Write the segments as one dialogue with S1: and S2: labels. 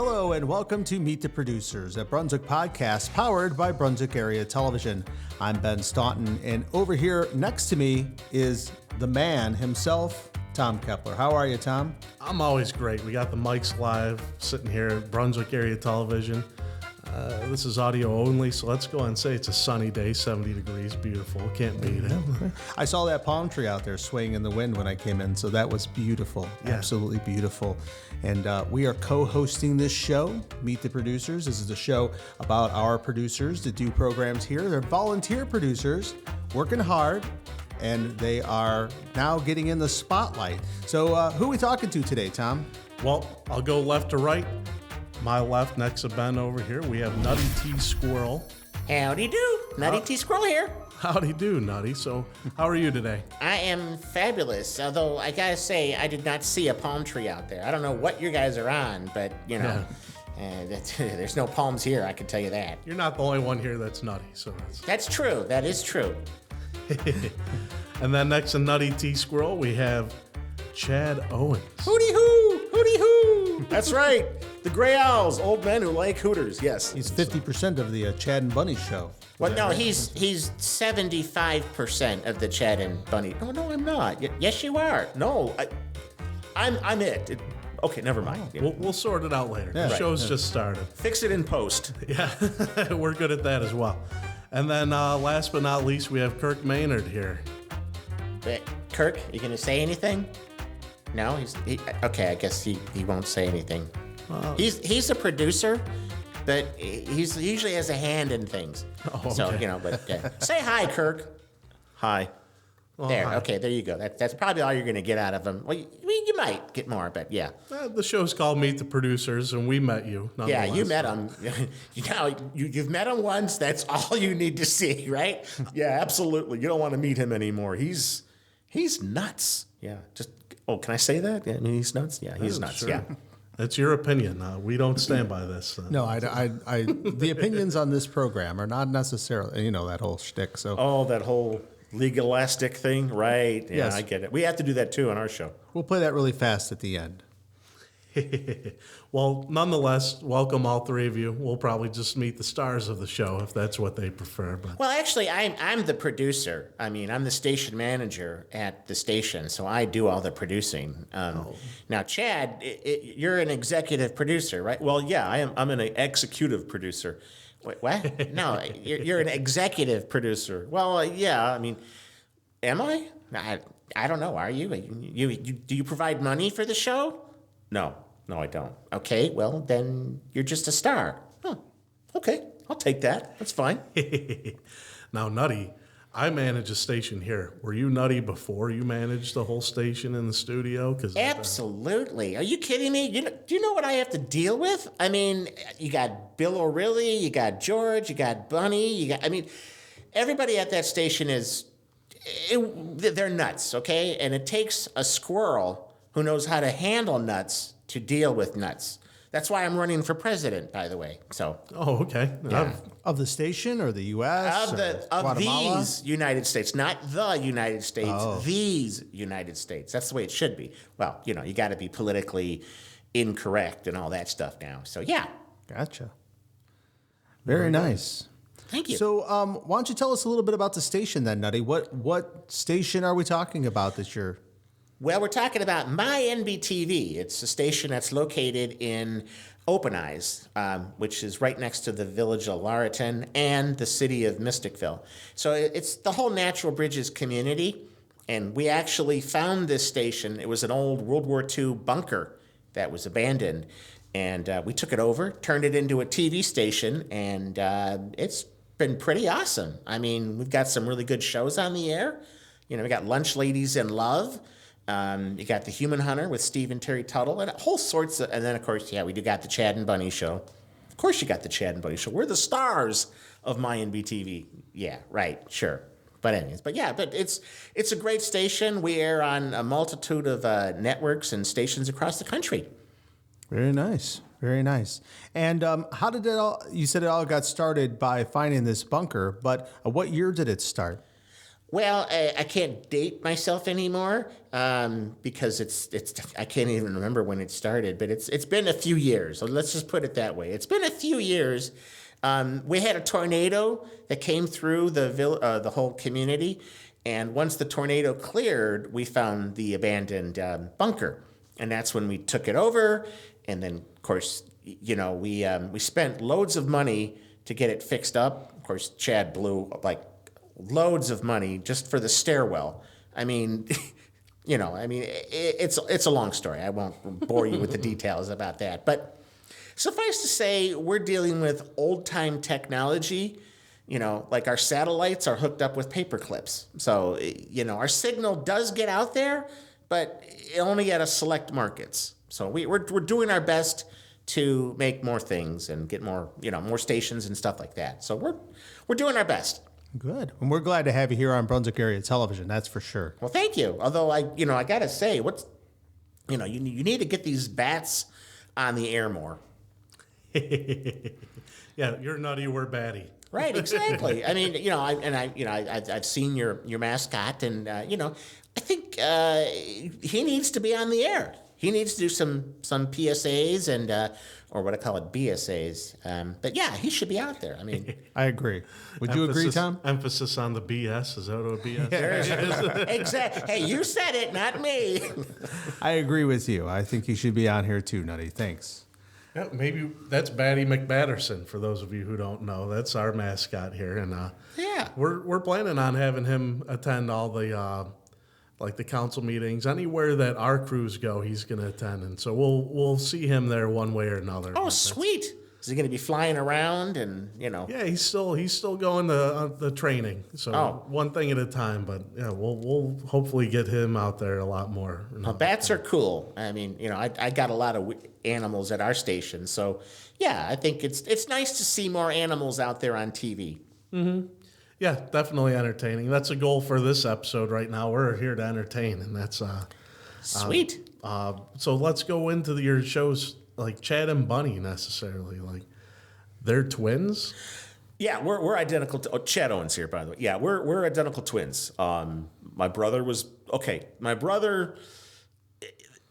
S1: Hello and welcome to Meet the Producers, a Brunswick podcast powered by Brunswick Area Television. I'm Ben Staunton, and over here next to me is the man himself, Tom Kepler. How are you, Tom?
S2: I'm always great. We got the mics live, sitting here at Brunswick Area Television. This is audio only, so let's go and say it's a sunny day, 70 degrees, beautiful. Can't beat it.
S1: I saw that palm tree out there swaying in the wind when I came in, so that was beautiful, absolutely beautiful. And we are co-hosting this show, Meet the Producers. This is a show about our producers that do programs here. They're volunteer producers working hard, and they are now getting in the spotlight. So who are we talking to today, Tom?
S2: Well, I'll go left to right. My left, next to Ben over here, we have Nutty T. Squirrel.
S3: Howdy do. Nutty T. Squirrel here.
S2: Howdy do, Nutty. So, how are you today?
S3: I am fabulous, although I gotta say, I did not see a palm tree out there. I don't know what you guys are on, but, you know, there's no palms here, I can tell you that.
S2: You're not the only one here that's nutty, so
S3: That's true. That is true.
S2: And then next to Nutty T. Squirrel, we have Chad Owens.
S4: Hooty hoo! Hooty hoo! That's right. The Gray Owls, old men who like Hooters, yes.
S1: He's 50% of the Chad and Bunny show.
S3: Well, no, he's 75% of the Chad and Bunny. No, I'm not. Yes, you are.
S4: No, I'm it. Okay, never mind. Yeah.
S2: We'll sort it out later. The show's just started.
S4: Fix it in post.
S2: Yeah, we're good at that as well. And then last but not least, we have Kirk Maynard here.
S3: Kirk, you gonna say anything? No, okay. I guess he won't say anything. He's a producer, but he usually has a hand in things.
S2: Oh, okay.
S3: So but say hi, Kirk.
S4: Hi.
S3: There,
S2: hi.
S3: okay, there you go. That's probably all you're gonna get out of him. Well, you might get more, but yeah.
S2: The show's called Meet the Producers, and we met you.
S3: Yeah, you met him. You've met him once. That's all you need to see, right?
S4: Yeah, absolutely. You don't want to meet him anymore. He's nuts. Yeah. Can I say that? Yeah, I mean, he's nuts. Yeah, he's nuts.
S2: Sure.
S4: Yeah.
S2: That's your opinion. We don't stand by this.
S1: No, the opinions on this program are not necessarily, that whole shtick. So,
S4: that whole legalistic thing, right? Yeah,
S1: Yes.
S4: I get it. We have to do that too on our show.
S1: we'll play that really fast at the end.
S2: Well, nonetheless, welcome all three of you. We'll probably just meet the stars of the show if that's what they prefer. But
S3: Well, actually, I'm the producer. I mean, I'm the station manager at the station, so I do all the producing. Now, Chad, you're an executive producer, right?
S4: Well, yeah, I'm an executive producer.
S3: Wait, what? No, you're an executive producer.
S4: Well, yeah, I mean,
S3: Am I? I don't know. Are you? Do you provide money for the show?
S4: no, I don't.
S3: Okay, well, then you're just a star.
S4: Okay, I'll take that. That's fine.
S2: now, Nutty, I manage a station here. Were you Nutty before you managed the whole station in the studio?
S3: Absolutely. Are you kidding me? Do you know what I have to deal with? I mean, you got Bill O'Reilly, you got George, you got Bunny, everybody at that station they're nuts, okay? And it takes a squirrel who knows how to handle nuts to deal with nuts. That's why I'm running for president, by the way. So.
S2: Oh, okay.
S3: Yeah.
S1: Of the station or the U.S.
S3: Of these United States, not the United States. These United States. That's the way it should be. Well, you got to be politically incorrect and all that stuff now. So yeah.
S1: Gotcha. Very nice.
S3: Thank you.
S1: So, why don't you tell us a little bit about the station then, Nutty? What station are we talking about that you're?
S3: Well, we're talking about My NBTV. It's a station that's located in Open Eyes, which is right next to the village of Laurelton and the city of Mysticville. So it's the whole Natural Bridges community, and we actually found this station. It was an old World War II bunker that was abandoned, and we took it over, turned it into a TV station, and it's been pretty awesome. I mean, we've got some really good shows on the air. We got Lunch Ladies in Love. You got The Human Hunter with Steve and Terry Tuttle, and whole sorts of, and then of course, we do got the Chad and Bunny show. Of course you got the Chad and Bunny show. We're the stars of My NBTV. Yeah, right, sure. But anyways, but it's a great station. We air on a multitude of networks and stations across the country.
S1: Very nice. Very nice. And how did it all, you said it all got started by finding this bunker, but what year did it start?
S3: Well, I can't date myself anymore because it's I can't even remember when it started, but it's been a few years. So let's just put it that way. It's been a few years. We had a tornado that came through the whole community, and once the tornado cleared, we found the abandoned bunker, and that's when we took it over. And then, of course, we spent loads of money to get it fixed up. Of course, Chad blew like loads of money just for the stairwell. I mean, it's a long story. I won't bore you with the details about that. But suffice to say, we're dealing with old-time technology. Like our satellites are hooked up with paper clips. So, our signal does get out there, but only at a select markets. So we're doing our best to make more things and get more, more stations and stuff like that. So we're doing our best.
S1: Good. And we're glad to have you here on Brunswick Area Television. That's for sure.
S3: Well, thank you. Although I got to say, you need to get these bats on the air more.
S2: Yeah, you're nutty, we're batty.
S3: Right, exactly. I mean, I've seen your mascot, and I think he needs to be on the air. He needs to do some PSAs and or what I call it, BSAs. But yeah, he should be out there. I mean,
S1: I agree. Would you agree, Tom?
S2: Emphasis on the BS. Is that what BS is?
S3: Exactly. Hey, you said it, not me.
S1: I agree with you. I think he should be on here too, Nutty. Thanks.
S2: Yeah, maybe that's Batty McBatterson. For those of you who don't know, that's our mascot here, and
S3: yeah,
S2: we're planning on having him attend all the like the council meetings, anywhere that our crews go, he's going to attend, and so we'll see him there one way or another.
S3: Oh, sweet! Is he going to be flying around and
S2: Yeah, he's still going to the training. So one thing at a time, but yeah, we'll hopefully get him out there a lot more.
S3: Well, bats are cool. I mean, I got a lot of animals at our station, so yeah, I think it's nice to see more animals out there on TV.
S2: Mm-hmm. Yeah, definitely entertaining. That's a goal for this episode right now. We're here to entertain, and that's
S3: sweet.
S2: So let's go into your shows, like Chad and Bunny necessarily. Like, they're twins?
S4: Yeah, we're identical. Chad Owens here, by the way. Yeah, we're identical twins. My brother,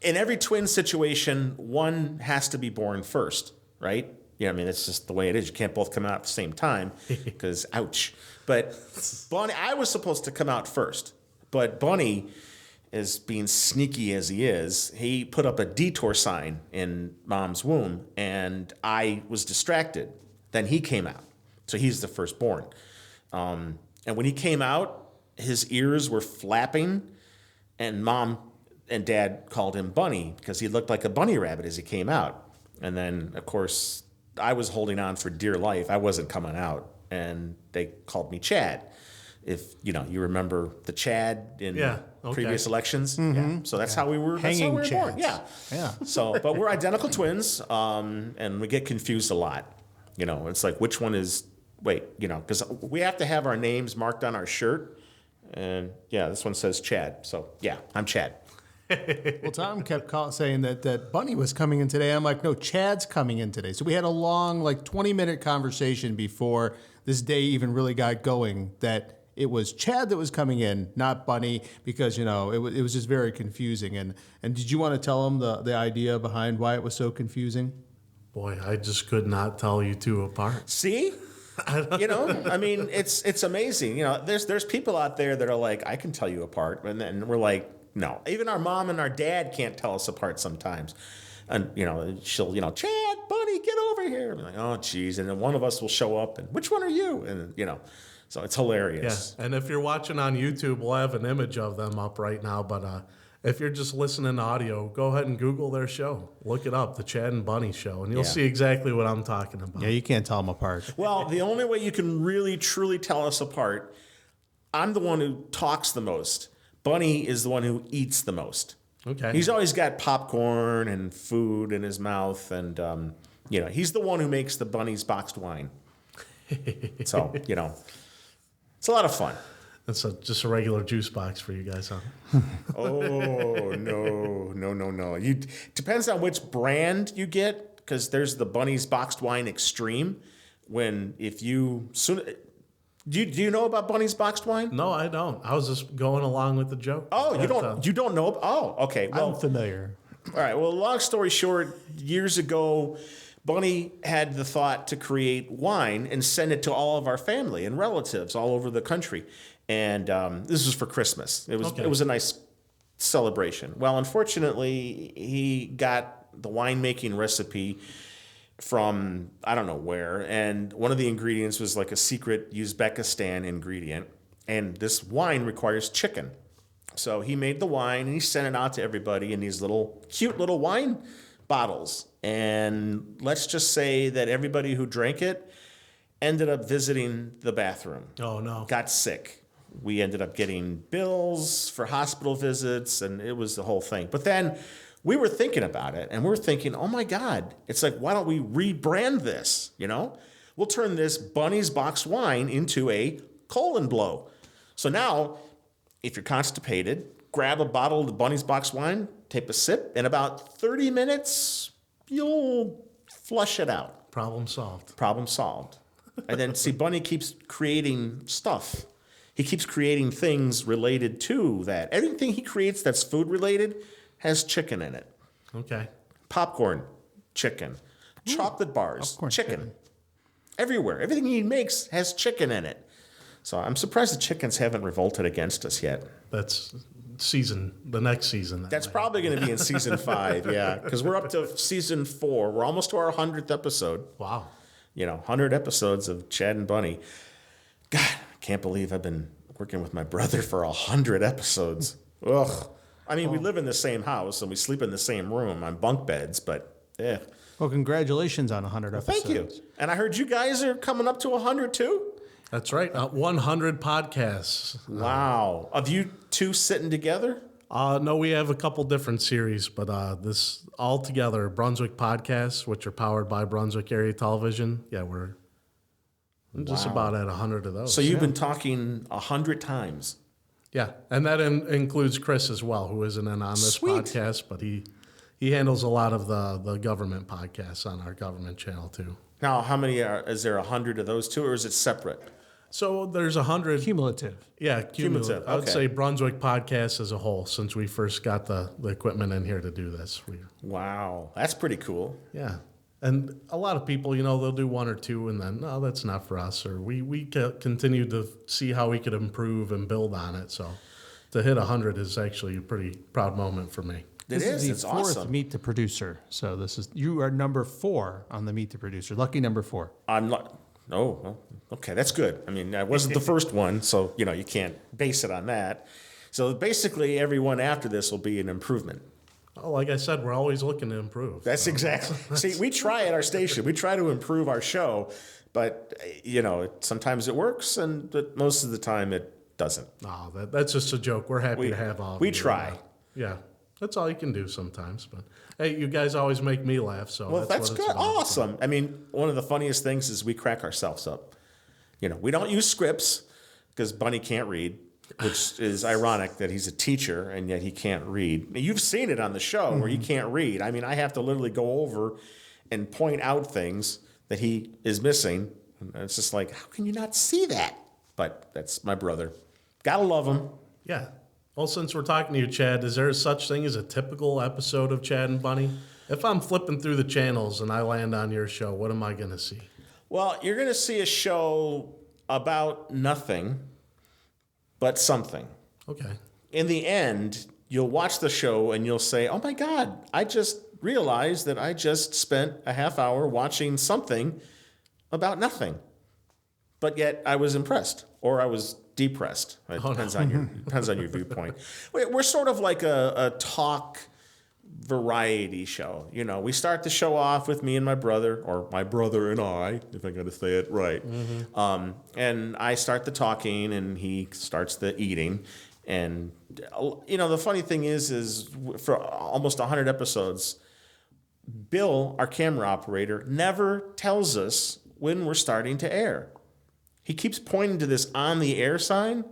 S4: in every twin situation, one has to be born first, right? Yeah, I mean, it's just the way it is. You can't both come out at the same time because, ouch. But Bunny, I was supposed to come out first. But Bunny, as being sneaky as he is, he put up a detour sign in Mom's womb, and I was distracted. Then he came out. So he's the firstborn. And when he came out, his ears were flapping, and Mom and Dad called him Bunny because he looked like a bunny rabbit as he came out. And then, of course, I was holding on for dear life. I wasn't coming out, and they called me Chad. If you remember the Chad in previous elections, yeah. So that's how we were. That's how we were born. Yeah. So, but we're identical twins, and we get confused a lot. It's like which one is because we have to have our names marked on our shirt, and this one says Chad. So yeah, I'm Chad.
S1: Well, Tom kept saying that Bunny was coming in today. I'm like, no, Chad's coming in today. So we had a long, 20-minute conversation before this day even really got going that it was Chad that was coming in, not Bunny, because, it was just very confusing. And did you want to tell him the idea behind why it was so confusing?
S2: Boy, I just could not tell you two apart.
S4: See? I mean, it's amazing. There's people out there that are like, I can tell you apart. And then we're like, no, even our mom and our dad can't tell us apart sometimes. And, she'll, Chad, Bunny, get over here. I'm like, oh, geez. And then one of us will show up and which one are you? And, so it's hilarious.
S2: Yeah. And if you're watching on YouTube, we'll have an image of them up right now. But if you're just listening to audio, go ahead and Google their show. Look it up, the Chad and Bunny Show, and you'll see exactly what I'm talking about.
S1: Yeah, you can't tell them apart.
S4: Well, the only way you can really, truly tell us apart, I'm the one who talks the most. Bunny is the one who eats the most.
S2: Okay.
S4: He's always got popcorn and food in his mouth, and he's the one who makes the Bunny's boxed wine. So it's a lot of fun.
S2: That's just a regular juice box for you guys, huh?
S4: Oh no! Depends on which brand you get, because there's the Bunny's boxed wine extreme. Do you know about Bunny's boxed wine?
S2: No, I don't. I was just going along with the joke.
S4: Oh,
S2: But,
S4: you don't know? Oh, okay. Well,
S1: I'm familiar.
S4: all right. Well, long story short, years ago, Bunny had the thought to create wine and send it to all of our family and relatives all over the country. And this was for Christmas. It was a nice celebration. Well, unfortunately, he got the winemaking recipe from I don't know where, and one of the ingredients was like a secret Uzbekistan ingredient, and this wine requires chicken. So he made the wine and he sent it out to everybody in these cute little wine bottles. And let's just say that everybody who drank it ended up visiting the bathroom.
S2: Oh, no.
S4: Got sick. We ended up getting bills for hospital visits, and it was the whole thing. But then we were thinking about it, and we're thinking, oh my God, it's like, why don't we rebrand this? We'll turn this Bunny's boxed wine into a colon blow. So now, if you're constipated, grab a bottle of Bunny's boxed wine, take a sip, in about 30 minutes, you'll flush it out.
S2: Problem solved.
S4: Problem solved. And then, see, Bunny keeps creating stuff. He keeps creating things related to that. Everything he creates that's food related has chicken in it.
S2: Okay.
S4: Popcorn, chicken. Chocolate bars,
S1: popcorn,
S4: chicken. Everywhere. Everything he makes has chicken in it. So I'm surprised the chickens haven't revolted against us yet.
S2: That's the next season.
S4: That's probably going to be in season 5, yeah, because we're up to season 4. We're almost to our 100th episode.
S2: Wow.
S4: 100 episodes of Chad and Bunny. God, I can't believe I've been working with my brother for 100 episodes. Ugh. I mean, we live in the same house and we sleep in the same room on bunk beds, but
S1: Well, congratulations on 100 episodes.
S4: Thank you. And I heard you guys are coming up to 100 too?
S2: That's right. 100 podcasts.
S4: Wow. Of you two sitting together?
S2: No, we have a couple different series, but this all together, Brunswick podcasts, which are powered by Brunswick Area Television. Yeah, we're just about at 100 of those.
S4: So you've been talking 100 times.
S2: Yeah, and that includes Chris as well, who isn't in on this
S4: Sweet.
S2: podcast, but he handles a lot of the government podcasts on our government channel too.
S4: Now, how many is there 100 of those two, or is it separate?
S2: So there's 100.
S1: Cumulative.
S2: Yeah, cumulative. I would
S4: okay.
S2: say Brunswick podcast as a whole, since we first got the equipment in here to do this.
S4: Wow. That's pretty cool.
S2: Yeah. And a lot of people, they'll do one or two and then, no, that's not for us. Or we continue to see how we could improve and build on it. So to hit 100 is actually a pretty proud moment for me.
S1: This is the
S4: It's
S1: fourth
S4: awesome.
S1: Meet the Producer. So you are number 4 on the Meet the Producer. Lucky number 4.
S4: I'm not. Oh, well, okay. That's good. I mean, I wasn't the first one, so, you can't base it on that. So basically, everyone after this will be an improvement.
S2: Oh, like I said, we're always looking to improve.
S4: That's exactly. See, we try at our station. We try to improve our show, but sometimes it works, but most of the time it doesn't.
S2: No, that's just a joke. We're happy to have all of
S4: we
S2: you.
S4: try.
S2: Yeah, that's all you can do sometimes. But hey, you guys always make me laugh, so
S4: Well, that's
S2: what
S4: good.
S2: it's about.
S4: Awesome. I mean, one of the funniest things is we crack ourselves up. We don't use scripts because Bunny can't read, which is ironic that he's a teacher and yet he can't read. You've seen it on the show where he can't read. I mean, I have to literally go over and point out things that he is missing. And it's just like, how can you not see that? But that's my brother. Gotta love him.
S2: Yeah. Well, since we're talking to you, Chad, is there such thing as a typical episode of Chad and Bunny? If I'm flipping through the channels and I land on your show, what am I going to see?
S4: Well, you're going to see a show about nothing but something.
S2: Okay.
S4: In the end, you'll watch the show and you'll say, oh my God, I just realized that I just spent a half hour watching something about nothing. But yet I was impressed or I was depressed. It depends on your viewpoint. We're sort of like a talk variety show. We start the show off with me and my brother, or my brother and I, if I'm going to say it right. Mm-hmm. And I start the talking and he starts the eating. And, the funny thing is for almost 100 episodes, Bill, our camera operator, never tells us when we're starting to air. He keeps pointing to this on the air sign.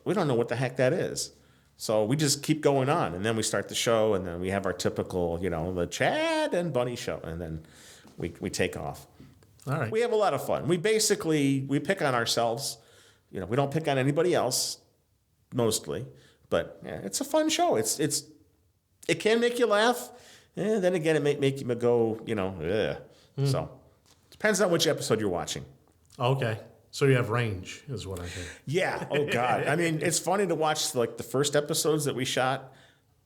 S4: We don't know what the heck that is. So we just keep going on, and then we start the show, and then we have our typical, the Chad and Bunny show, and then we take off.
S2: All right.
S4: We have a lot of fun. We pick on ourselves we don't pick on anybody else mostly, but yeah, it's a fun show. It can make you laugh, and then again, it may make you go, ugh. So depends on which episode you're watching.
S2: Okay. So you have range, is what I think.
S4: Yeah. Oh God. I mean, it's funny to watch like the first episodes that we shot.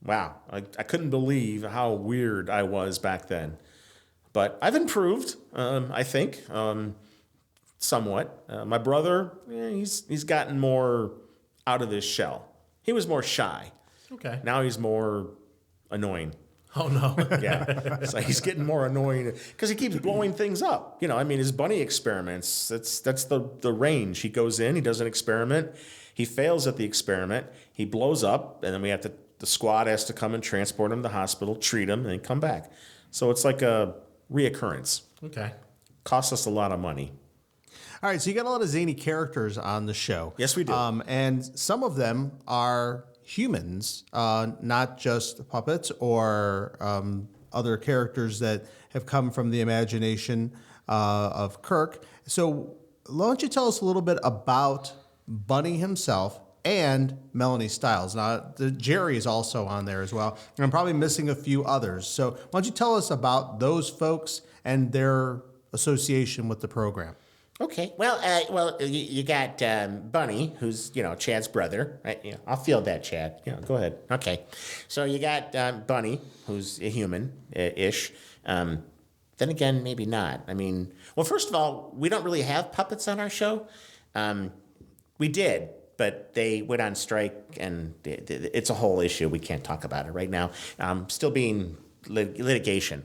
S4: Wow. I couldn't believe how weird I was back then. But I've improved, I think, somewhat. My brother, he's gotten more out of his shell. He was more shy.
S2: Okay.
S4: Now he's more annoying.
S2: Oh, no.
S4: Yeah. So he's getting more annoying because he keeps blowing things up. His bunny experiments, that's the range. He goes in, he does an experiment, he fails at the experiment, he blows up, and then the squad has to come and transport him to the hospital, treat him, and then come back. So it's like a reoccurrence.
S2: Okay.
S4: Costs us a lot of money.
S1: All right, so you got a lot of zany characters on the show.
S4: Yes, we do.
S1: And some of them are humans, not just puppets or other characters that have come from the imagination of Kirk. So why don't you tell us a little bit about Bunny himself and Melanie Stiles. Now, Jerry is also on there as well. And I'm probably missing a few others. So why don't you tell us about those folks and their association with the program?
S3: Okay. Well, you got Bunny, who's Chad's brother, right? I'll field that, Chad. Go ahead. Okay. So you got Bunny, who's a human ish. Then again, maybe not. I mean, well, first of all, we don't really have puppets on our show. We did, but they went on strike, and it's a whole issue. We can't talk about it right now. Still being litigation.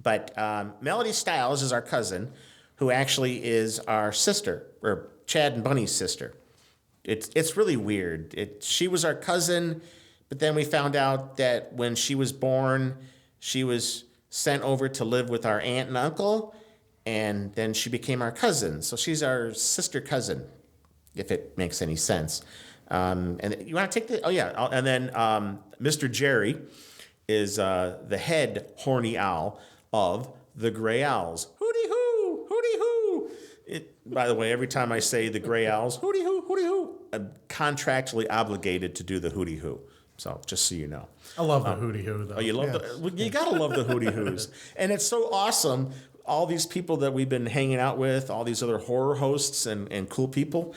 S3: But Melody Stiles is our cousin, who actually is our sister, or Chad and Bunny's sister. It's really weird. She was our cousin, but then we found out that when she was born, she was sent over to live with our aunt and uncle, and then she became our cousin. So she's our sister cousin, if it makes any sense. And you want to take the... Oh, yeah. And then Mr. Jerry is the head horny owl of the Gray Owls. Hooty-hoo! Hooty-hoo! By the way, every time I say the Gray Owls, hooty-hoo, hooty-hoo, I'm contractually obligated to do the hooty-hoo. So just so you know.
S2: I love the hooty-hoo, though.
S4: Oh, you love you got to love the hooty-hoos. And it's so awesome. All these people that we've been hanging out with, all these other horror hosts and cool people,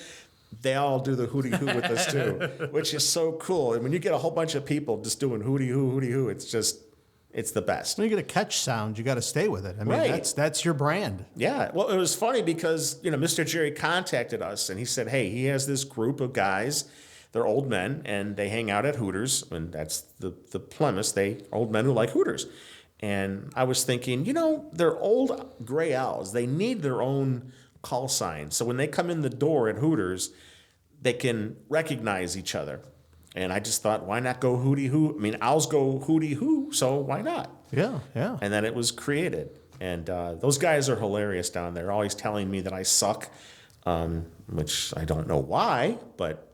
S4: they all do the hooty-hoo with us too, which is so cool. And when you get a whole bunch of people just doing hooty-hoo, it's the best.
S1: When you get a catch sound, you got to stay with it. I mean,
S4: Right.
S1: that's your brand.
S4: Yeah. Well, it was funny because, Mr. Jerry contacted us and he said, hey, he has this group of guys. They're old men and they hang out at Hooters. And that's the premise. Old men who like Hooters. And I was thinking, they're old gray owls. They need their own call sign. So when they come in the door at Hooters, they can recognize each other. And I just thought, why not go hooty-hoo? I mean, owls go hooty-hoo, so why not?
S1: Yeah.
S4: And then it was created. And those guys are hilarious down there, always telling me that I suck, which I don't know why.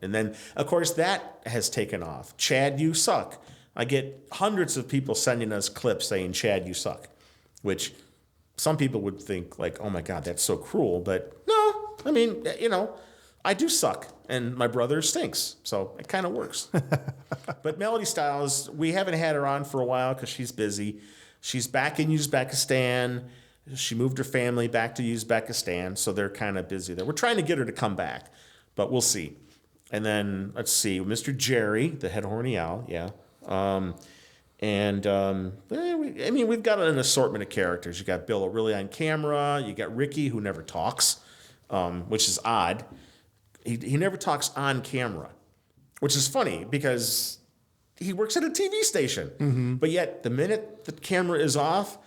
S4: And then, of course, that has taken off. Chad, you suck. I get hundreds of people sending us clips saying, Chad, you suck, which some people would think like, oh, my God, that's so cruel. But no, I mean, I do suck, and my brother stinks, so it kind of works. But Melody Stiles, we haven't had her on for a while because she's busy. She's back in Uzbekistan. She moved her family back to Uzbekistan, so they're kind of busy there. We're trying to get her to come back, but we'll see. And then, let's see, Mr. Jerry, the head horny owl, yeah. We've got an assortment of characters. You got Bill O'Reilly on camera. You got Ricky, who never talks, which is odd. He never talks on camera, which is funny because he works at a TV station. Mm-hmm. But yet, the minute the camera is off,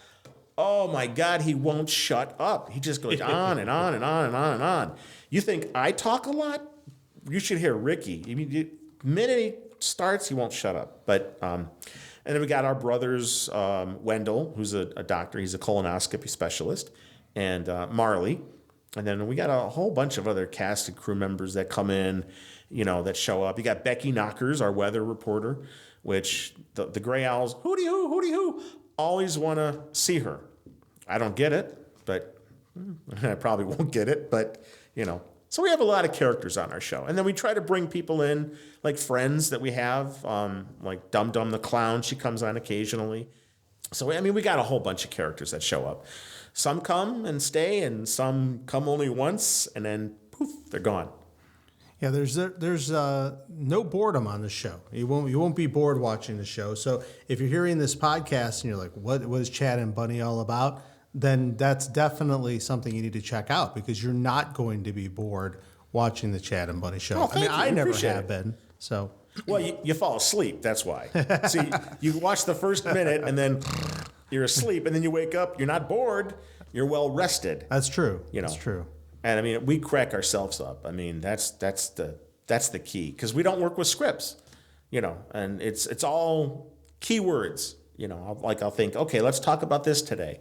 S4: oh my God, he won't shut up. He just goes on and on and on and on and on. You think I talk a lot? You should hear Ricky. I mean, the minute he starts, he won't shut up. But and then we got our brothers, Wendell, who's a doctor. He's a colonoscopy specialist, and Marley. And then we got a whole bunch of other cast and crew members that come in, that show up. You got Becky Knockers, our weather reporter, which the Gray Owls, hooty-hoo, always want to see her. I don't get it, but I probably won't get it, but, So we have a lot of characters on our show. And then we try to bring people in, like friends that we have, like Dum Dum the Clown. She comes on occasionally. So, I mean, we got a whole bunch of characters that show up. Some come and stay, and some come only once, and then poof, they're gone.
S1: Yeah, there's no boredom on the show. You won't be bored watching the show. So if you're hearing this podcast and you're like, what is Chad and Bunny all about? Then that's definitely something you need to check out, because you're not going to be bored watching the Chad and Bunny show.
S4: Oh, thank you.
S1: I never
S4: Appreciate
S1: have
S4: it.
S1: been. So
S4: Well, you fall asleep, that's why. See, you watch the first minute, and then you're asleep, and then you wake up, you're not bored, you're well rested.
S1: that's true.
S4: You know.
S1: That's true.
S4: And I mean, we crack ourselves up. I mean, that's the key, because we don't work with scripts, you know, and it's all keywords. You know, I'll think, okay, let's talk about this today.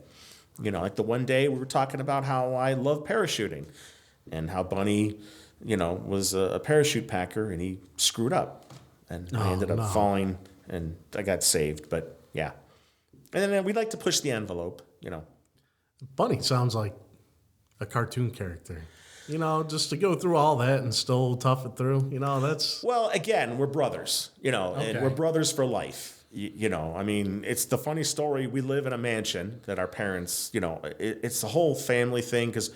S4: You know, like the one day we were talking about how I love parachuting, and how Bunny, you know, was a parachute packer, and he screwed up, and I ended up falling, and I got saved. But yeah, and then we'd like to push the envelope. You know,
S2: Bunny sounds like a cartoon character. You know, just to go through all that and still tough it through. You know, that's
S4: well, again, we're brothers. You know, and
S2: Okay.
S4: we're brothers for life. You know, I mean, it's the funny story. We live in a mansion that our parents, you know, it's the whole family thing, because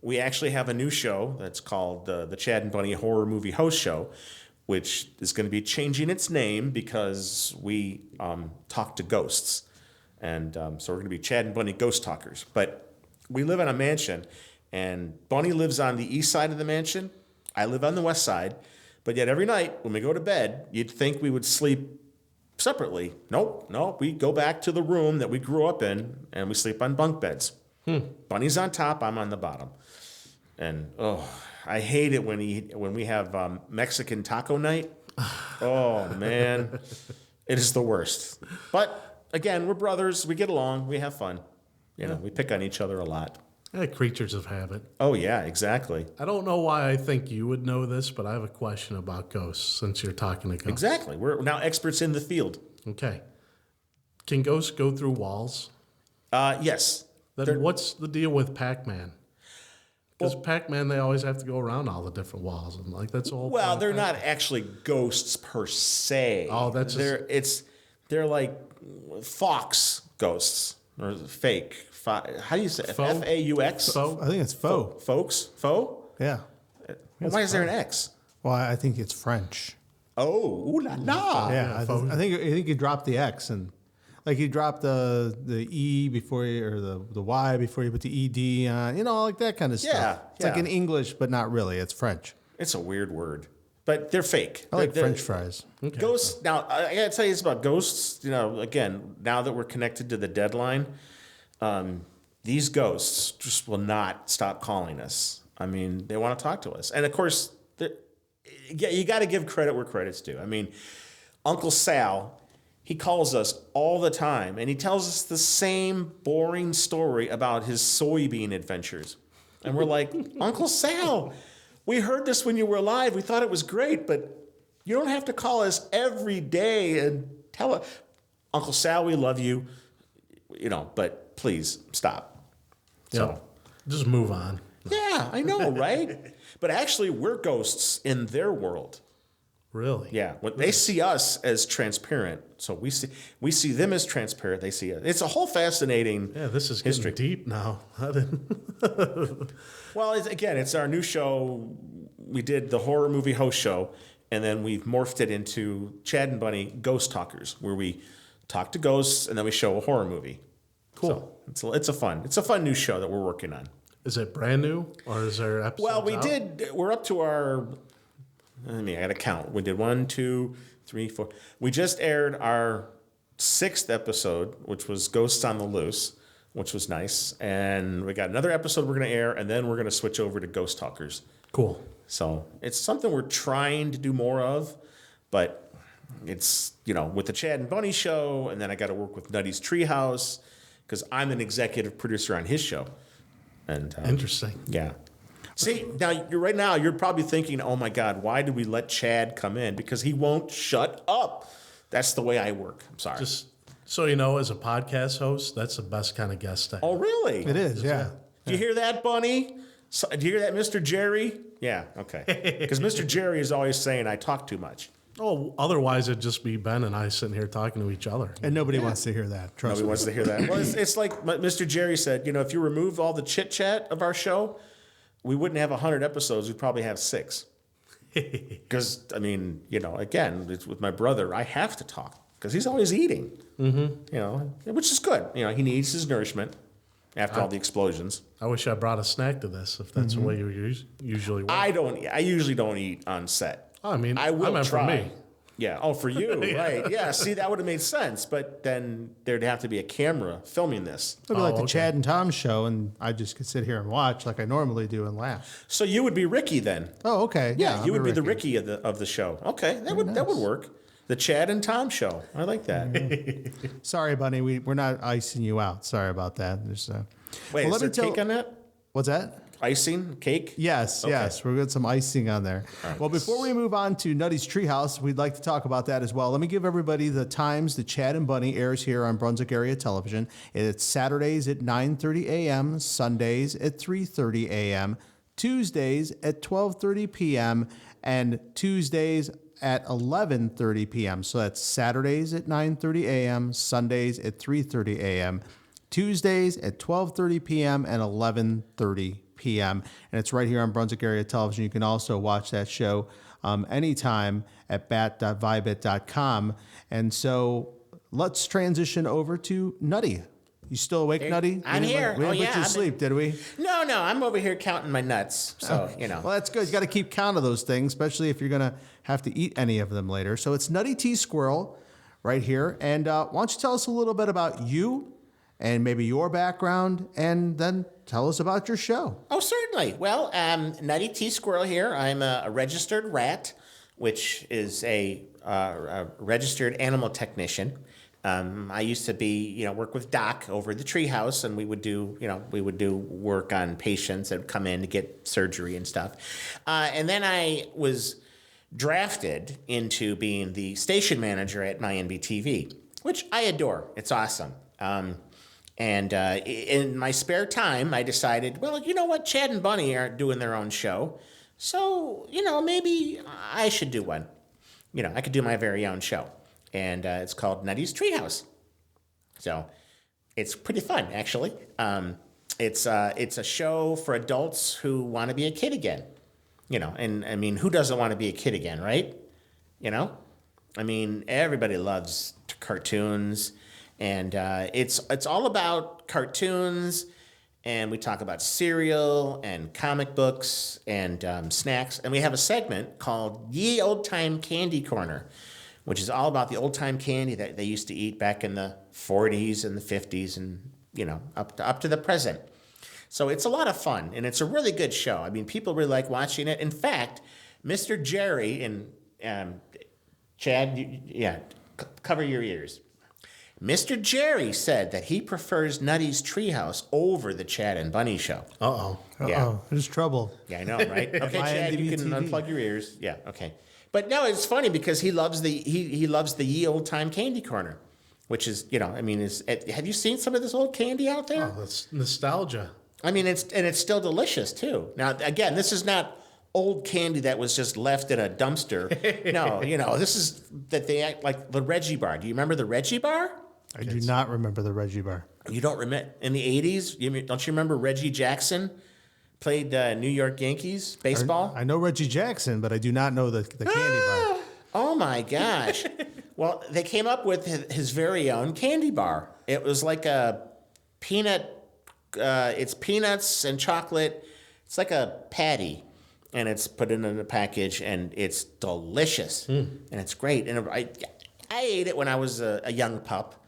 S4: we actually have a new show that's called the Chad and Bunny Horror Movie Host Show, which is going to be changing its name because we talk to ghosts. And so we're going to be Chad and Bunny Ghost Talkers. But we live in a mansion, and Bunny lives on the east side of the mansion. I live on the west side. But yet every night when we go to bed, you'd think we would sleep separately. Nope. We go back to the room that we grew up in, and we sleep on bunk beds. Bunny's on top, I'm on the bottom. And I hate it when we have Mexican taco night. Oh man, it is the worst. But again, we're brothers. We get along. We have fun. You know, we pick on each other a lot.
S2: creatures of habit.
S4: Oh yeah, exactly.
S2: I don't know why I think you would know this, but I have a question about ghosts since you're talking to ghosts.
S4: Exactly. We're now experts in the field.
S2: Okay. Can ghosts go through walls?
S4: Yes.
S2: Then what's the deal with Pac-Man? Because Pac-Man, they always have to go around all the different walls, and like that's all.
S4: Well, they're not actually ghosts per se.
S2: Oh, that's
S4: they're like fox ghosts or fake. How do you say it?
S2: Faux?
S4: F-A-U-X?
S2: So
S1: I think it's faux.
S4: Folks? Faux?
S1: Yeah.
S4: Well, why is there an X?
S1: Well, I think it's French.
S4: Oh, ooh la la.
S1: Yeah,
S2: faux.
S1: I think you drop the X, and like you drop the E before you, or the Y before you put the ED on, you know, like that kind of stuff.
S4: Yeah,
S1: It's like
S4: yeah.
S1: in English, but not really. It's French.
S4: It's a weird word, but they're fake.
S1: I like
S4: They're-
S1: French fries.
S4: Ghosts. Now, I gotta tell you this about ghosts. You know, again, now that we're connected to the deadline, these ghosts just will not stop calling us. I mean, they want to talk to us, and of course, yeah, you got to give credit where credit's due. I mean, Uncle Sal, he calls us all the time, and he tells us the same boring story about his soybean adventures, and we're like, Uncle Sal, we heard this when you were alive. We thought it was great, but you don't have to call us every day and tell us, Uncle Sal, we love you, you know, but please stop. So,
S2: just move on.
S4: yeah, I know, right? But actually, we're ghosts in their world.
S2: Really?
S4: Yeah, when they see us as transparent, so we see them as transparent. They see us. It's a whole fascinating.
S2: Yeah, this is
S4: history.
S2: getting deep now. I didn't.
S4: Well, it's our new show. We did the horror movie host show, and then we've morphed it into Chad and Bunny Ghost Talkers, where we talk to ghosts and then we show a horror movie.
S2: Cool.
S4: So it's a fun new show that we're working on.
S2: Is it brand new, or is there episodes?
S4: Well, we're up to our. I mean, I got to count. We did 1, 2, 3, 4. We just aired our 6th episode, which was Ghosts on the Loose, which was nice. And we got another episode we're going to air, and then we're going to switch over to Ghost Talkers.
S2: Cool.
S4: So it's something we're trying to do more of, but it's, you know, with the Chad and Bunny show, and then I got to work with Nutty's Treehouse because I'm an executive producer on his show. And
S2: Interesting.
S4: yeah. See, now you're probably thinking, oh my God, why did we let Chad come in? Because he won't shut up. That's the way I work. I'm sorry.
S2: Just so you know, as a podcast host, that's the best kind of guest.
S4: Oh, really?
S1: It is, yeah.
S4: Do you hear that, Bunny? Do you hear that, Mr. Jerry? Yeah, okay. Because Mr. Jerry is always saying I talk too much.
S2: Oh, otherwise it'd just be Ben and I sitting here talking to each other.
S1: And nobody wants to hear that. Trust
S4: Nobody
S1: me.
S4: wants to hear that. Well, it's like Mr. Jerry said, if you remove all the chit chat of our show, we wouldn't have 100 episodes. We'd probably have 6. Because, again, it's with my brother, I have to talk because he's always eating, which is good. He needs his nourishment after all the explosions.
S2: I wish I brought a snack to this if that's the way you usually work.
S4: I usually don't eat on set.
S2: I mean,
S4: I will
S2: meant
S4: try.
S2: for me.
S4: Yeah. Oh, for you, right? Yeah. See, that would have made sense, but then there'd have to be a camera filming this.
S1: It'd be like the
S2: okay.
S1: Chad and Tom show, and I just could sit here and watch like I normally do and laugh.
S4: So you would be Ricky then.
S1: Oh, okay.
S4: Yeah,
S1: I'm
S4: you would
S1: a
S4: be the Ricky of the show. Okay, that would work. The Chad and Tom show. I like that.
S1: Sorry, Bunny. We're not icing you out. Sorry about that. There's
S4: Wait, is there cake on that?
S1: What's that?
S4: Icing? Cake?
S1: Yes,
S4: Okay.
S1: yes. We're got some icing on there.
S4: Right.
S1: Well, before we move on to Nutty's Treehouse, we'd like to talk about that as well. Let me give everybody the times the Chad and Bunny airs here on Brunswick Area Television. It's Saturdays at 9:30 a.m., Sundays at 3:30 a.m., Tuesdays at 12:30 p.m., and Tuesdays at 11:30 p.m. So that's Saturdays at 9:30 a.m., Sundays at 3:30 a.m., Tuesdays at 12:30 p.m. and 11:30 p.m. And it's right here on Brunswick Area Television. You can also watch that show anytime at bat.vibit.com. And so let's transition over to Nutty. You still awake, Nutty?
S3: I'm here.
S1: We didn't
S3: Oh,
S1: put you
S3: yeah,
S1: to sleep, did we?
S3: No, I'm over here counting my nuts. So,
S1: Well, that's good. You got to keep count of those things, especially if you're going to have to eat any of them later. So it's Nutty T Squirrel right here. And why don't you tell us a little bit about you and maybe your background, and then tell us about your show.
S3: Oh, certainly. Well, Nutty T Squirrel here. I'm a registered rat, which is a registered animal technician. I used to be, work with Doc over at the treehouse, and we would do work on patients that would come in to get surgery and stuff. And then I was drafted into being the station manager at my NBTV, which I adore. It's awesome. And in my spare time, I decided, well, you know what? Chad and Bunny aren't doing their own show. So, maybe I should do one. I could do my very own show. And it's called Nutty's Treehouse. So it's pretty fun, actually. It's a show for adults who want to be a kid again. And I mean, who doesn't want to be a kid again, right? I mean, everybody loves cartoons. And it's all about cartoons, and we talk about cereal and comic books and snacks. And we have a segment called Ye Old Time Candy Corner, which is all about the old time candy that they used to eat back in the 40s and the 50s and, up to the present. So it's a lot of fun, and it's a really good show. I mean, people really like watching it. In fact, Mr. Jerry and Chad, cover your ears. Mr. Jerry said that he prefers Nutty's Treehouse over the Chad and Bunny show.
S2: Uh-oh.
S3: Yeah.
S1: There's trouble.
S3: Yeah, I know, right? Okay,
S1: My
S3: Chad, you can
S1: NDB-TV.
S3: unplug your ears. Yeah, okay. But no, it's funny because he loves the Ye Old Time Candy Corner, which is, have you seen some of this old candy out there?
S2: Oh, that's nostalgia.
S3: I mean, it's still delicious too. Now, again, this is not old candy that was just left in a dumpster. No, this is that they act like the Reggie Bar. Do you remember the Reggie Bar?
S1: I do not remember the Reggie Bar.
S3: You don't remember in the 80s? Don't you remember Reggie Jackson played New York Yankees baseball?
S1: I know Reggie Jackson, but I do not know the candy bar.
S3: Oh my gosh. Well, they came up with his very own candy bar. It was like a peanut, it's peanuts and chocolate. It's like a patty, and it's put in a package, and it's delicious, and it's great. And I ate it when I was a young pup,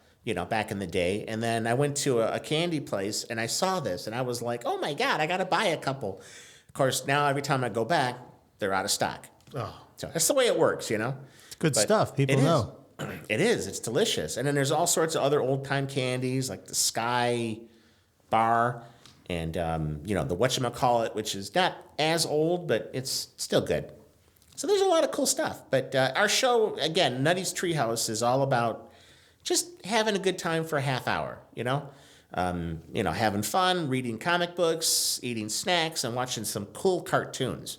S3: back in the day. And then I went to a candy place, and I saw this, and I was like, oh my God, I got to buy a couple. Of course, now every time I go back, they're out of stock.
S2: Oh.
S3: So that's the way it works,
S1: It's good
S3: But
S1: stuff. People
S3: it is.
S1: know.
S3: It is. It's delicious. And then there's all sorts of other old time candies like the Sky Bar and the whatchamacallit, which is not as old, but it's still good. So there's a lot of cool stuff. But our show, again, Nutty's Treehouse, is all about just having a good time for a half hour, having fun, reading comic books, eating snacks, and watching some cool cartoons.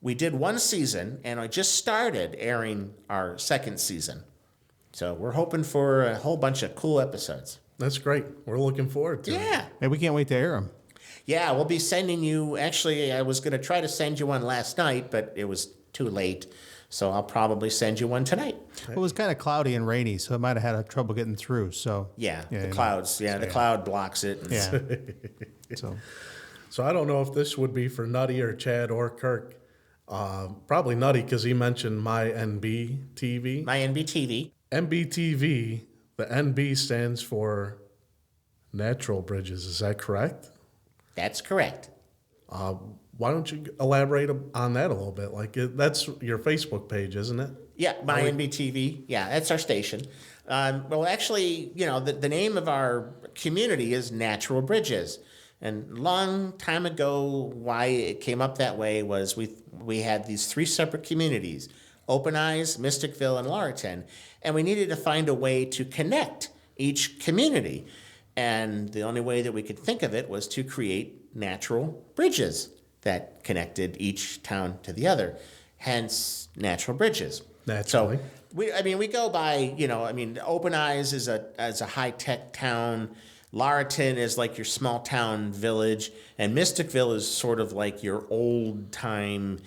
S3: We did one season, and I just started airing our second season. So we're hoping for a whole bunch of cool episodes.
S2: That's great. We're looking forward to it.
S3: Yeah.
S1: Hey, we can't wait to air them.
S3: Yeah, we'll be sending you. Actually, I was going to try to send you one last night, but it was too late. So I'll probably send you one tonight.
S1: It was kind of cloudy and rainy, so it might have had trouble getting through. So
S3: Yeah,
S1: you
S3: the
S1: know.
S3: clouds. Yeah, the cloud blocks it. And
S1: Yeah. So
S2: So I don't know if this would be for Nutty or Chad or Kirk. Probably Nutty because he mentioned my NB TV.
S3: my NBTV.
S2: NBTV, the NB stands for Natural Bridges. Is that correct?
S3: That's correct.
S2: Why don't you elaborate on that a little bit? That's your Facebook page, isn't it?
S3: Yeah, my NBTV. Yeah, that's our station. Well, actually, the name of our community is Natural Bridges. And long time ago, why it came up that way was we had these 3 separate communities, Open Eyes, Mysticville, and Laurelton, and we needed to find a way to connect each community. And the only way that we could think of it was to create natural bridges that connected each town to the other, hence Natural Bridges.
S2: Naturally.
S3: So we go by, Open Eyes is a high-tech town. Laurelton is like your small town village, and Mysticville is sort of like your old time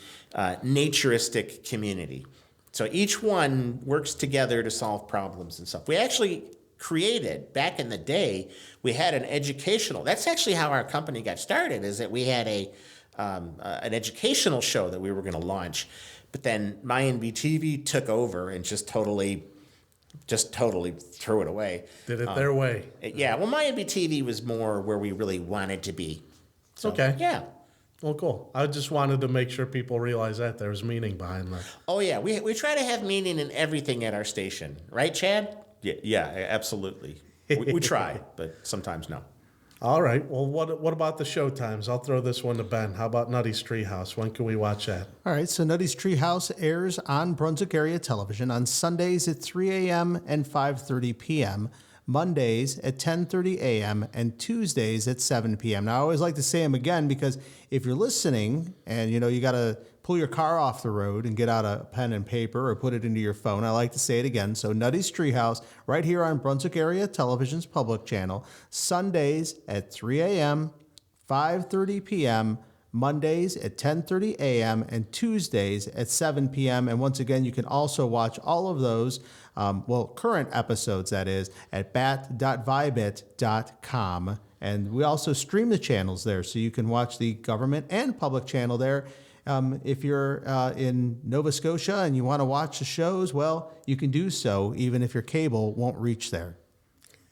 S3: naturistic community. So each one works together to solve problems and stuff. We actually created, back in the day, we had an educational, that's actually how our company got started, is that we had an educational show that we were going to launch. But then MyNBTV took over and just totally threw it away.
S2: Did it their way.
S3: Yeah, well, MyNBTV was more where we really wanted to be. So,
S2: Okay.
S3: Yeah.
S2: Well, cool. I just wanted to make sure people realize that there was meaning behind that.
S3: Oh, yeah. We try to have meaning in everything at our station. Right, Chad?
S4: Yeah, absolutely. We try, but sometimes no.
S2: All right. Well, what about the show times? I'll throw this one to Ben. How about Nutty's Treehouse? When can we watch that?
S1: all right, so Nutty's Treehouse airs on Brunswick Area Television on Sundays at 3 a.m. and 5:30 p.m., Mondays at 10:30 a.m., and Tuesdays at 7 p.m. Now, I always like to say them again because if you're listening and, you got to pull your car off the road and get out a pen and paper or put it into your phone, I like to say it again. So Nutty's Treehouse right here on Brunswick Area Television's public channel, Sundays at 3 a.m., 5:30 p.m., Mondays at 10:30 a.m., and Tuesdays at 7 p.m. And once again, you can also watch all of those, current episodes, that is, at bat.vibit.com. And we also stream the channels there, so you can watch the government and public channel there. If you're in Nova Scotia and you want to watch the shows, well, you can do so, even if your cable won't reach there.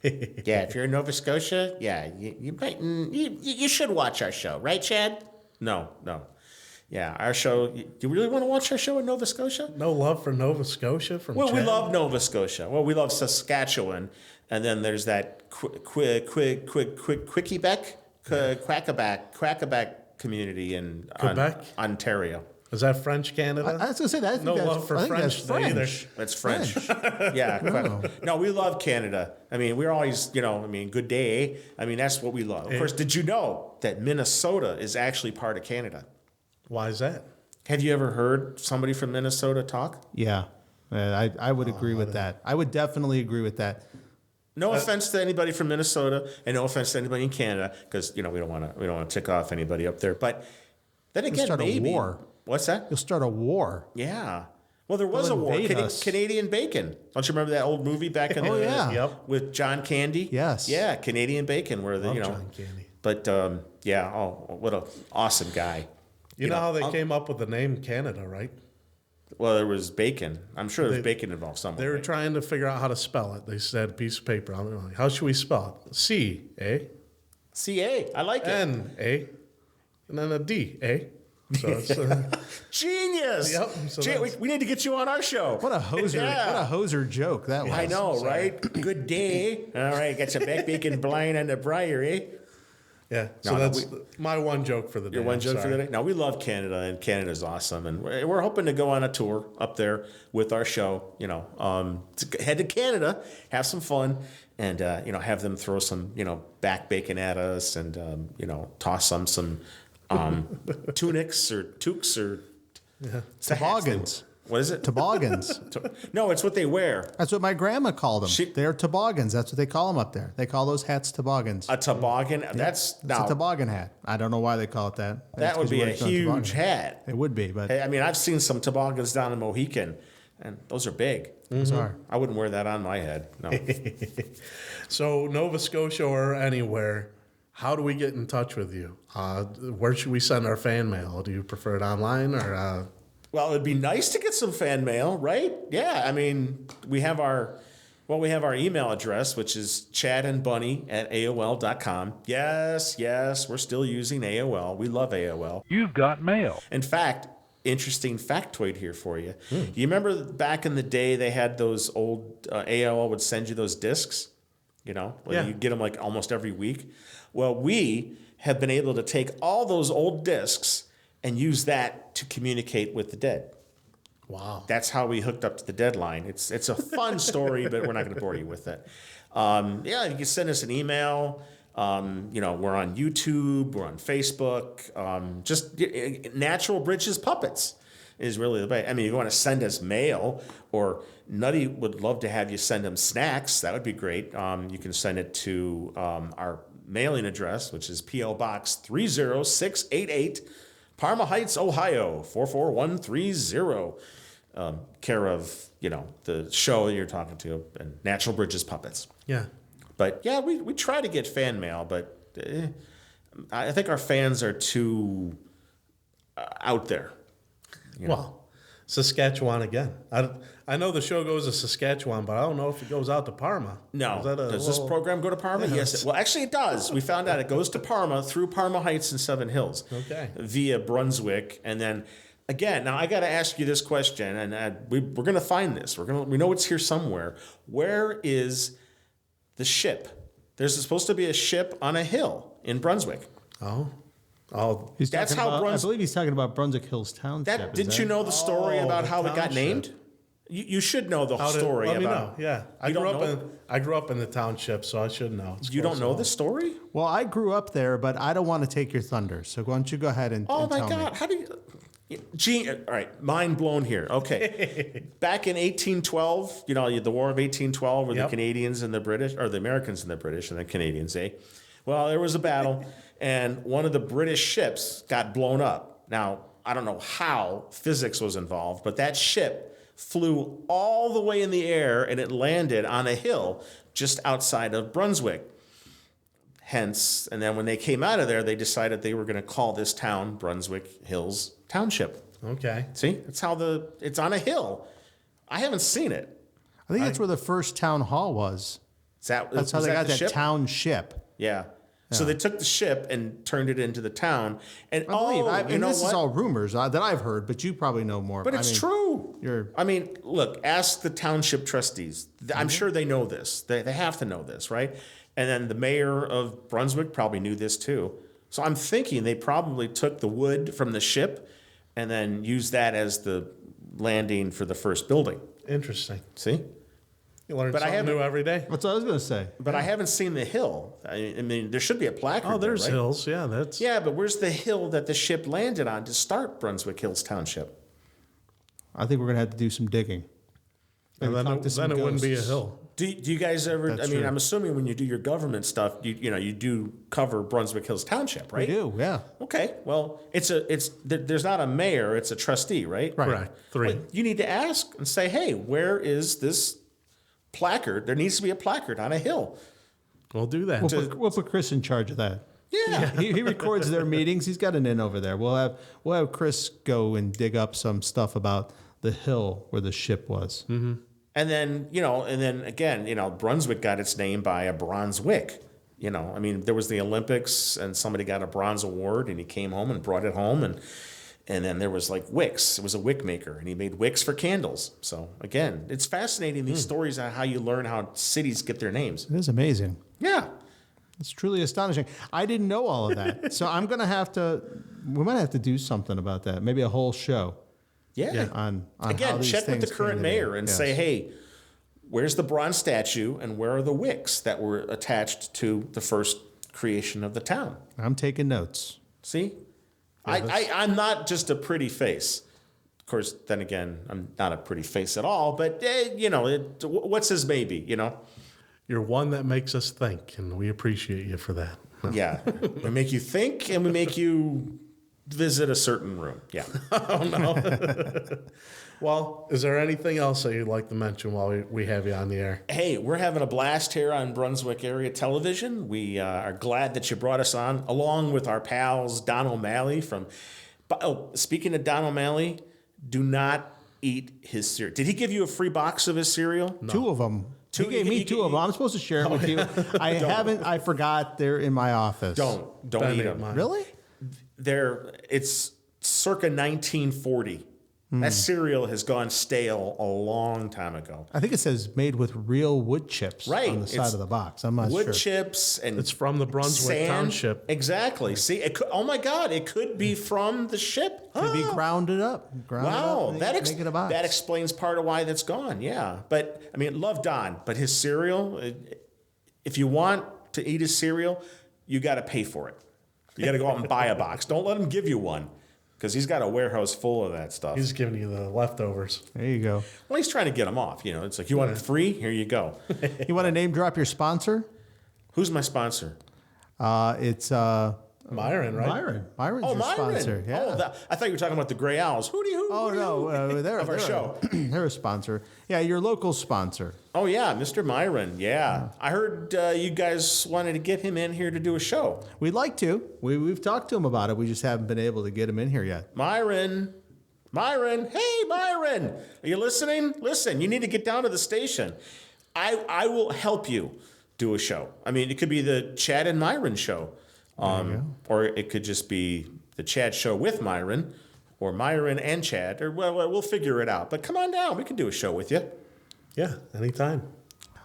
S3: Yeah, if you're in Nova Scotia, yeah, you should watch our show. Right, Chad?
S4: No. Yeah, our show. Do you really want to watch our show in Nova Scotia?
S2: No love for Nova Scotia from
S4: Well, we
S2: Chad?
S4: love Nova Scotia. Well, we love Saskatchewan, and then there's that Quackaback community in
S2: Quebec?
S4: Ontario.
S2: Is that French Canada?
S1: I was going to say that. I think
S2: No
S1: that's,
S2: love for
S1: I think
S2: French
S1: that's French.
S2: either.
S4: That's French. Yeah. No, we love Canada. I mean, we're always, good day. I mean, that's what we love. Of course, did you know that Minnesota is actually part of Canada?
S2: Why is that?
S4: Have you ever heard somebody from Minnesota talk?
S1: Yeah, I would agree with that. I would definitely agree with that.
S4: No offense to anybody from Minnesota, and no offense to anybody in Canada, because we don't want to tick off anybody up there. But then again,
S1: start a
S4: maybe
S1: war.
S4: What's that?
S1: You'll start a war.
S4: Yeah. Well, there was a war.
S1: invade us.
S4: Canadian Bacon. Don't you remember that old movie back in the
S1: yeah.
S2: Yep.
S4: with John Candy?
S1: Yes.
S4: Yeah, Canadian Bacon, where the
S2: Love John Candy.
S4: But what an awesome guy.
S2: You know how they came up with the name Canada, right?
S4: Well, there was bacon. I'm sure there's bacon involved somewhere.
S2: They were trying to figure out how to spell it. They said a piece of paper. I'm like, how should we spell it? C, A,
S4: CA. I like it.
S2: N, A, and then a D, A. So it's,
S4: Genius.
S2: Yep, so
S4: We need to get you on our show.
S1: What a hoser!
S4: Yeah.
S1: What a hoser joke that was.
S4: I know, right? Good day. All right, got your back bacon blind on the briar, eh?
S2: yeah. So
S4: No,
S2: that's my one joke for the day.
S4: Your one
S2: I'm
S4: joke for
S2: sorry.
S4: the day? No, we love Canada, and Canada's awesome, and we're hoping to go on a tour up there with our show. To head to Canada, have some fun, and have them throw some back bacon at us, and toss some tunics or toques or It's the hats
S1: Toboggans.
S4: What is it?
S1: Toboggans.
S4: No, it's what they wear.
S1: That's what my grandma called them.
S4: She-
S1: They're toboggans. That's what they call them up there. They call those hats toboggans.
S4: A toboggan. That's
S1: It's a
S4: now
S1: toboggan hat. I don't know why they call it that.
S4: that would be a huge hat.
S1: It would be, but
S4: I mean, I've seen some toboggans down in Mohican, and those are big.
S1: sorry.
S4: I wouldn't wear that on my head. No.
S2: So Nova Scotia or anywhere, how do we get in touch with you? Where should we send our fan mail? Do you prefer it online or?
S4: Well, it'd be nice to get some fan mail, right? Yeah, I mean, we have our email address, which is chadandbunny@aol.com. Yes, we're still using AOL. We love AOL.
S5: You've got mail.
S4: In fact, interesting factoid here for you. You remember back in the day they had those old AOL would send you those discs? You know,
S2: Yeah.
S4: you get them like almost every week. Well, we have been able to take all those old discs and use that to communicate with the dead.
S2: Wow.
S4: That's how we hooked up to the deadline. It's a fun story, but we're not going to bore you with it. Yeah, you can send us an email. We're on YouTube. We're on Facebook. Just Natural Bridges Puppets is really the best. I mean, if you want to send us mail, or Nutty would love to have you send him snacks. That would be great. You can send it to our mailing address, which is P.O. Box 30688, Parma Heights, Ohio, 44130. Care of, the show you're talking to, and Natural Bridges Puppets.
S2: Yeah.
S4: But yeah, we try to get fan mail, but I think our fans are too out there.
S2: Well, Saskatchewan again. I know the show goes to Saskatchewan, but I don't know if it goes out to Parma.
S4: No.
S2: Is that
S4: Does this program go to Parma? Yes. Well, actually, it does. We found out it goes to Parma through Parma Heights and Seven Hills.
S2: Okay.
S4: Via Brunswick, and then again, now I got to ask you this question, and we're going to find this. We know it's here somewhere. Where is the ship? There's supposed to be a ship on a hill in Brunswick.
S2: Oh.
S4: That's how
S1: I believe he's talking about Brunswick Hills Township.
S4: Didn't you know the story about
S2: the
S4: how it got
S2: township.
S4: named? You should know the story
S2: Let me
S4: about.
S2: know. Yeah.
S4: You don't know?
S2: I grew up in the township, so I should know. It's
S4: You don't
S2: close
S4: know
S2: enough.
S4: the story?
S1: Well, I grew up there, but I don't want to take your thunder. So why don't you go ahead and,
S4: Oh
S1: and
S4: my
S1: tell
S4: God!
S1: me.
S4: How do you? Gee, all right, mind blown here. Okay, back in 1812, the War of 1812, where
S2: Yep.
S4: the Canadians and the British, or the Americans and the British, and the Canadians, eh? Well, there was a battle, and one of the British ships got blown up. Now, I don't know how physics was involved, but that ship flew all the way in the air, and it landed on a hill just outside of Brunswick. Hence, and then when they came out of there, they decided they were going to call this town Brunswick Hills Township.
S2: Okay.
S4: See, it's it's on a hill. I haven't seen it.
S1: I think that's where the first town hall was. That's how
S4: was
S1: they got
S4: the
S1: that
S4: ship?
S1: township.
S4: Yeah. So they took the ship and turned it into the town. And
S1: I believe.
S4: you know
S1: this
S4: what?
S1: is all rumors that I've heard, but you probably know more.
S4: But it's true.
S1: you're-
S4: I mean, look, ask the township trustees. I'm sure they know this. They have to know this, right? And then the mayor of Brunswick probably knew this too. So I'm thinking they probably took the wood from the ship and then used that as the landing for the first building.
S2: Interesting.
S4: See?
S2: You learn
S4: But I
S2: something
S4: haven't-
S2: new every day.
S1: That's what I was going to say.
S4: But I haven't seen the hill. I mean, there should be a placard.
S2: Oh, there's
S4: there, right?
S2: hills. Yeah, that's.
S4: Yeah, but where's the hill that the ship landed on to start Brunswick Hills Township?
S1: I think we're going to have to do some digging.
S2: And
S1: Maybe
S2: then
S1: talk to some
S2: it wouldn't be a
S1: ghosts.
S2: hill.
S4: Do you guys ever?
S1: That's
S4: I mean,
S1: true.
S4: I'm assuming when you do your government stuff, you do cover Brunswick Hills Township, right?
S1: We do, yeah.
S4: Okay. Well, there's not a mayor; it's a trustee, right?
S1: Right.
S2: Correct. 3.
S4: Well, you need to ask and say, hey, where is this placard? There needs to be a placard on a hill.
S2: We'll do that.
S1: We'll put Chris in charge of that.
S4: Yeah.
S1: He records their meetings. He's got an in over there. We'll have Chris go and dig up some stuff about the hill where the ship was.
S2: Mm-hmm.
S4: And then, again, Brunswick got its name by a bronze wick. I mean, there was the Olympics and somebody got a bronze award and he came home and brought it home. And then there was like wicks. It was a wick maker and he made wicks for candles. So again, it's fascinating, these stories on how you learn how cities get their names.
S1: It is amazing.
S4: Yeah.
S1: It's truly astonishing. I didn't know all of that. So I'm going to have to, we might have to do something about that. Maybe a whole show
S4: Yeah.
S1: on how
S4: Again,
S1: these
S4: check with the
S1: things
S4: current
S1: came to
S4: mayor
S1: be.
S4: and
S1: Yes.
S4: say, hey, where's the bronze statue and where are the wicks that were attached to the first creation of the town?
S1: I'm taking notes.
S4: See? I'm not just a pretty face. Of course, then again, I'm not a pretty face at all, but what's his maybe,
S2: You're one that makes us think, and we appreciate you for that.
S4: Yeah. We make you think and we make you visit a certain room. Yeah.
S2: Oh, no. Well, is there anything else that you'd like to mention while we have you on the air?
S4: Hey, we're having a blast here on Brunswick Area Television. We are glad that you brought us on, along with our pals Don O'Malley from... Oh, speaking of Don O'Malley, do not eat his cereal. Did he give you a free box of his cereal?
S1: No. 2 of them. He gave me 2 of them. I'm supposed to share it with you. I haven't. I forgot. They're in my office.
S4: Don't eat them.
S1: Really?
S4: It's circa 1940. That cereal has gone stale a long time ago.
S1: I think it says made with real wood chips on the side of the box. I'm not sure.
S4: Wood chips and
S2: it's from the Brunswick
S4: sand.
S2: Township.
S4: Exactly. See, oh my God, it could be from the ship.
S1: Could be grounded up.
S4: Wow,
S1: make it a box.
S4: That explains part of why that's gone. Yeah, but I mean, love Don, but his cereal. If you want to eat his cereal, you got to pay for it. You got to go out and buy a box. Don't let him give you one. Because he's got a warehouse full of that stuff.
S2: He's giving you the leftovers.
S1: There you go.
S4: Well, he's trying to get them off. It's like, you want it free? Here you go.
S1: You want to name drop your sponsor?
S4: Who's my sponsor?
S1: It's
S2: Myron, right?
S1: Myron's your sponsor. Yeah.
S4: Oh, I thought you were talking about the Gray Owls. Who?
S1: Oh, no. They're
S4: of our show.
S1: They're a sponsor. Yeah, your local sponsor.
S4: Oh, yeah, Mr. Myron. Yeah. I heard you guys wanted to get him in here to do a show.
S1: We'd like to. We've talked to him about it. We just haven't been able to get him in here yet.
S4: Myron. Hey, Myron. Are you listening? Listen, you need to get down to the station. I will help you do a show. I mean, it could be the Chad and Myron show. Or it could just be the Chad show with Myron, or Myron and Chad, or we'll figure it out. But come on down, we can do a show with you.
S2: Yeah, anytime.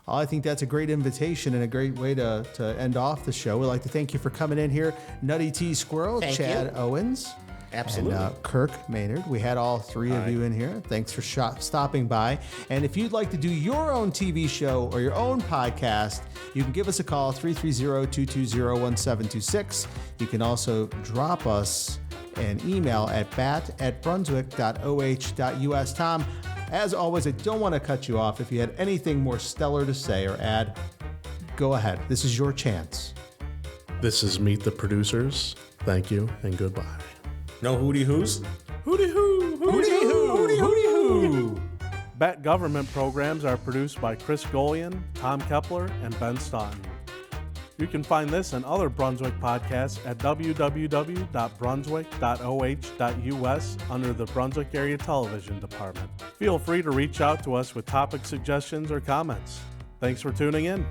S1: I think that's a great invitation and a great way to end off the show. We'd like to thank you for coming in here, Nutty T Squirrel, Chad Owens.
S4: Absolutely.
S1: And Kirk Maynard. We had all 3 of you in here. Thanks for stopping by. And if you'd like to do your own TV show or your own podcast, you can give us a call, 330-220-1726. You can also drop us an email at bat@brunswick.oh.us. Tom, as always, I don't want to cut you off. If you had anything more stellar to say or add, go ahead. This is your chance.
S2: This is Meet the Producers. Thank you and goodbye.
S4: No hooty hoos?
S2: Hooty hoo!
S1: Hooty hoo! Hooty hoo!
S2: BAT government programs are produced by Chris Golian, Tom Kepler, and Ben Staunton. You can find this and other Brunswick podcasts at www.brunswick.oh.us under the Brunswick Area Television Department. Feel free to reach out to us with topic suggestions or comments. Thanks for tuning in.